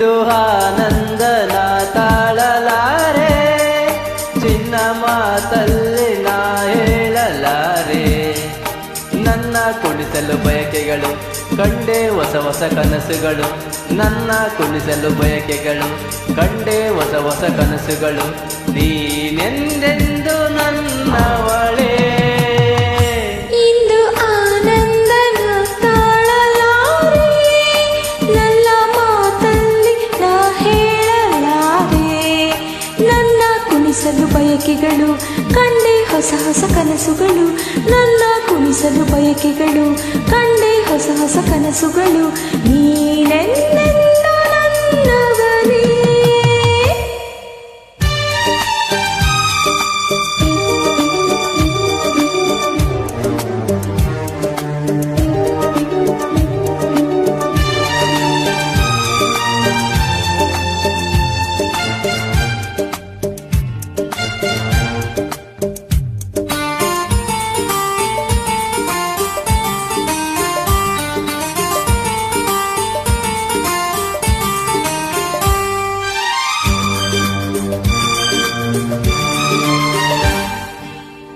ಇಂದು ಆನಂದನ ತಾಳಲಾರೆ, ಚಿನ್ನ ಮಾತಲ್ಲಿ ನಾ ಹೇಳಲಾರೆ. ನನ್ನ ಕುಣಿಸಲು ಬಯಕೆಗಳು ಕಂಡೆ ಹೊಸ ಹೊಸ ಕನಸುಗಳು, ನನ್ನ ಕುಣಿಸಲು ಬಯಕೆಗಳು ಕಂಡೆ ಹೊಸ ಹೊಸ ಕನಸುಗಳು. ನೀನೆಂದೆಂದು ನನ್ನವಳೇ. ಇಂದು ಆನಂದನ ತಾಳಲಾರೆ, ನನ್ನ ಮಾತಲ್ಲಿ ನಾ ಹೇಳಲಾರೆ. ನನ್ನ ಕುಣಿಸಲು ಬಯಕೆಗಳು ಕಂಡೆ ಹೊಸ ಹೊಸ ಕನಸುಗಳು, ನನ್ನ ಕುಣಿಸಲು ಬಯಕೆಗಳು ಕಂಡೆ ಹೊಸ ಹೊಸ ಕನಸುಗಳು. ನೀನೆಂದೆಂದು ನನ್ನವನೇ.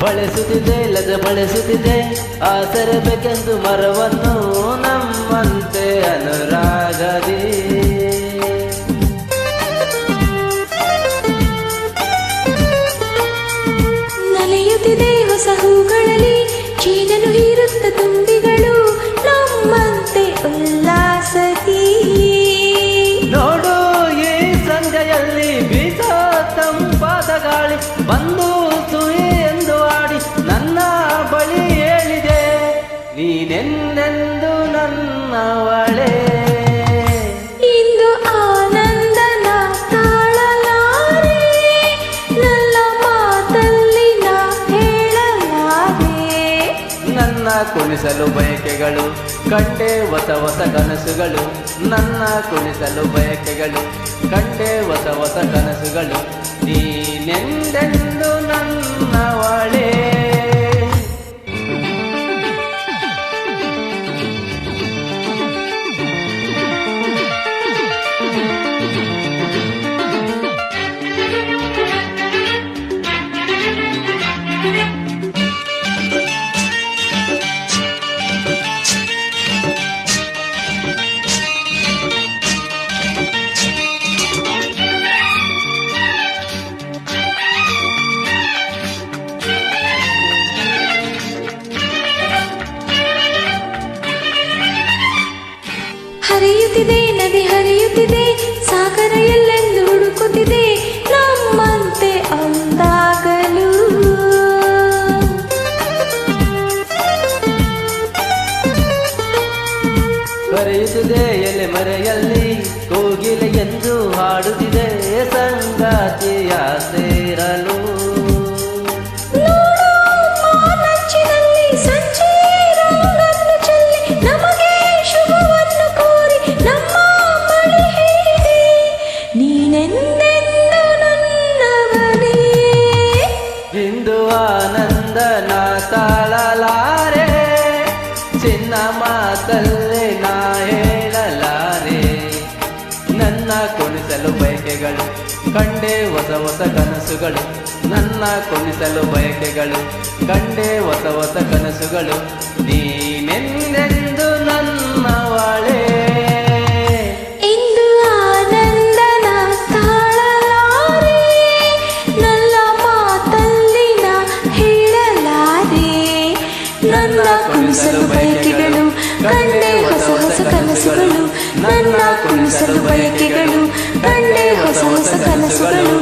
ಬಳಸುತ್ತಿದೆ ಲಜ ಬಳಸುತ್ತಿದೆ ಆಸರಬೇಕೆಂದು ಮರವನ್ನು ನಮ್ಮಂತೆ ಅನುರಾಗದಿ. ನಲಿಯುತ್ತಿದೆ ಹೊಸ ಹೂಗಳಲ್ಲಿ ಚೀನನು ಹೀರುತ್ತ ತುಂಬಿಗಳು ನಮ್ಮಂತೆ ಉಲ್ಲಾಸದಿ. ನೋಡು ಈ ಸಂಜೆಯಲ್ಲಿ ಬೀಸ ತಂಪಾದ ಗಾಳಿ ಬಂದು ಸುಯಿ ಎಂದು ಆಡಿ ನನ್ನ ಬಳಿ ಹೇಳಿದೆ, ನೀನೆಂದೆಂದು ನನ್ನವಳೇ. ಇಂದು ಆನಂದನ ತಾಳಲಾರೆ, ನನ್ನ ಮಾತಲ್ಲಿ ನಾ ಹೇಳಲಾರೆ. ನನ್ನ ಕುಣಿಸಲು ಬಯಕೆಗಳು ಕಂಡೆ ಹೊಸ ಹೊಸ ಕನಸುಗಳು, ನನ್ನ ಕುಣಿಸಲು ಬಯಕೆಗಳು ಕಂಡೆ ಹೊಸ ಹೊಸ ಕನಸುಗಳು. ನೀನೆಂದೆಂದು ನನ್ನವಳೇ. ಹರಿಯುತ್ತಿದೆ ನದಿ ಹರಿಯುತ್ತಿದೆ, ಸಾಗರ ಎಲ್ಲೆಂದು ಹುಡುಕುತ್ತಿದೆ ನಮ್ಮಂತೆ ಒಂದಾಗಲು. ಕರೆಯುತ್ತಿದೆ ಎಲೆ ಮರೆಯಲ್ಲಿ ಕೋಗಿಲೆ ಎಂದು ಹಾಡುತ್ತಿದೆ ಸಂಗಾತಿಯ ಸೇರಲು. ಇಂದು ಆನಂದನ ತಾಳಲಾರೆ, ಚಿನ್ನ ಮಾತಲ್ಲಿ ನಾ ಹೇಳಲಾರೆ. ನನ್ನ ಕುಣಿಸಲು ಬಯಕೆಗಳು ಕಂಡೆ ಹೊಸ ಹೊಸ ಕನಸುಗಳು, ನನ್ನ ಕುಣಿಸಲು ಬಯಕೆಗಳು ಕಂಡೆ ಹೊಸ ಹೊಸ ಕನಸುಗಳು. ನೀನೆಂದೆಂದು ನನ್ನವಳೇ. ನನ್ನ ಕುಣಿಸಲು ಬಯಕೆಗಳು ಕಂಡೆ ಹೊಸ ಹೊಸ ಕನಸುಗಳು, ನನ್ನ ಕುಣಿಸಲು ಬಯಕೆಗಳು ಕಂಡೆ ಹೊಸ ಹೊಸ ಕನಸುಗಳು.